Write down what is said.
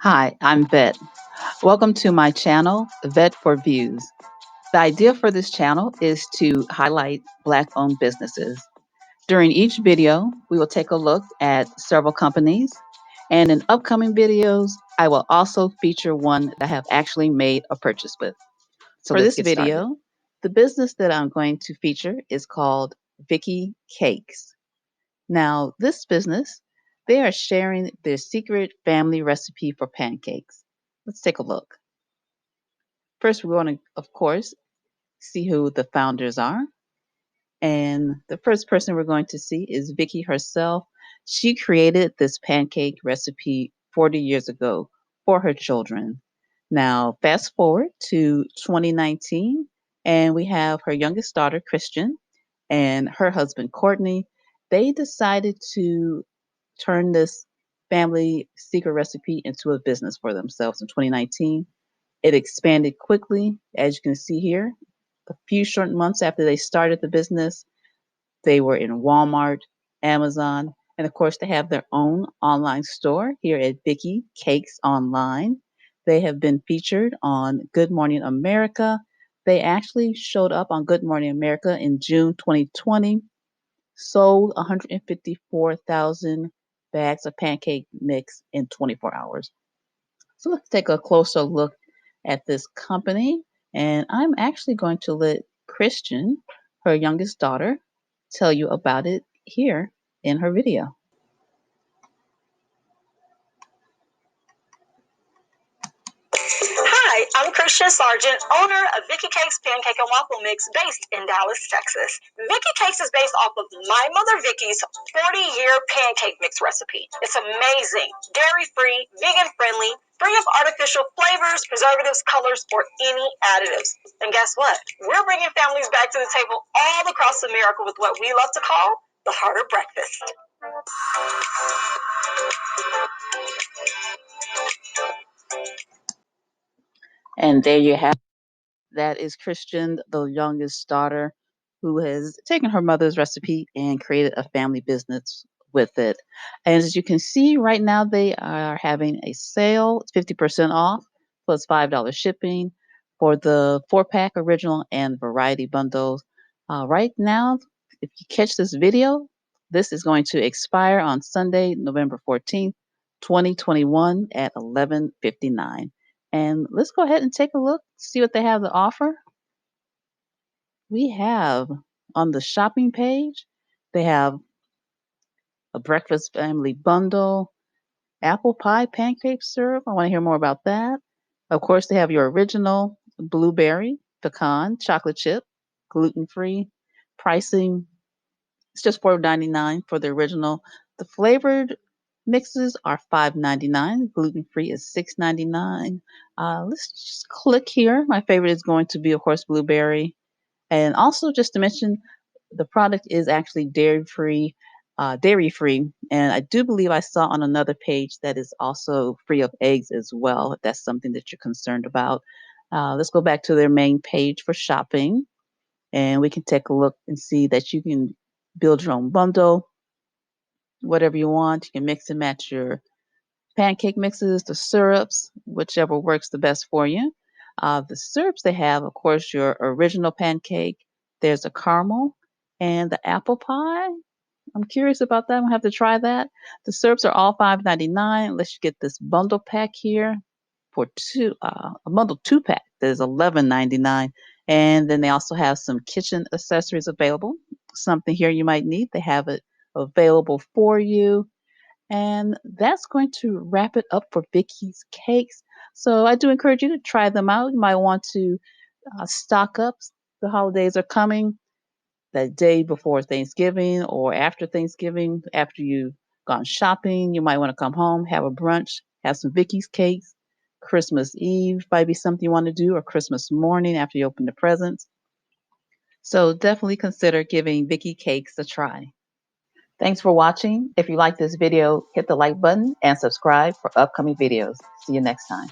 Hi, I'm Vet. Welcome to my channel, Vet for Views. The idea for this channel is to highlight Black owned businesses. During each video, we will take a look at several companies, and in upcoming videos, I will also feature one that I have actually made a purchase with. So for this video, the business that I'm going to feature is called Vicky Cakes. Now, this business, they are sharing their secret family recipe for pancakes. Let's take a look. First, we're going to, of course, see who the founders are. And the first person we're going to see is Vicky herself. She created this pancake recipe 40 years ago for her children. Now, fast forward to 2019, and we have her youngest daughter, Christian, and her husband, Courtney. They decided to turn this family secret recipe into a business for themselves in 2019. It expanded quickly, as you can see here. A few short months after they started the business, they were in Walmart, Amazon, and of course, they have their own online store here at Vicky Cakes Online. They have been featured on Good Morning America. They actually showed up on Good Morning America in June 2020, sold 154,000 bags of pancake mix in 24 hours. So let's take a closer look at this company. And I'm actually going to let Christian, her youngest daughter, tell you about it here in her video. Hi, I'm Christian Sargent, owner of Vicky Cakes Pancake and Waffle Mix based in Dallas, Texas. Vicky Cakes is based off of my mother Vicky's 40-year pancake mix recipe. It's amazing, dairy-free, vegan-friendly, free of artificial flavors, preservatives, colors, or any additives. And guess what? We're bringing families back to the table all across America with what we love to call the heart of breakfast. And there you have it. That is Christian, the youngest daughter, who has taken her mother's recipe and created a family business with it. And as you can see right now, they are having a sale. It's 50% off plus $5 shipping for the 4-pack original and variety bundles. Right now, if you catch this video, this is going to expire on Sunday, November 14th, 2021 at 11:59. And let's go ahead and take a look, see what they have to offer. We have on the shopping page, they have a breakfast family bundle, apple pie pancake syrup. I want to hear more about that. Of course, they have your original blueberry, pecan, chocolate chip, gluten-free. Pricing, it's just $4.99 for the original. The flavored mixes are $5.99. Gluten-free is $6.99. Let's just click here. My favorite is going to be, of course, blueberry. And also, just to mention, the product is actually dairy free, and I do believe I saw on another page that is also free of eggs as well, if that's something that you're concerned about. Let's go back to their main page for shopping, and we can take a look and see that you can build your own bundle, whatever you want. You can mix and match your pancake mixes, the syrups, whichever works the best for you. The syrups they have, of course, your original pancake. There's a caramel and the apple pie. I'm curious about that. I'm gonna have to try that. The syrups are all $5.99. Let's get this bundle pack here for a bundle 2-pack that is $11.99. And then they also have some kitchen accessories available. Something here you might need. They have it available for you. And that's going to wrap it up for Vicky's Cakes. So I do encourage you to try them out. You might want to stock up. The holidays are coming, the day before Thanksgiving or after Thanksgiving, after you've gone shopping. You might want to come home, have a brunch, have some Vicky's Cakes. Christmas Eve might be something you want to do, or Christmas morning after you open the presents. So definitely consider giving Vicky Cakes a try. Thanks for watching. If you like this video, hit the like button and subscribe for upcoming videos. See you next time.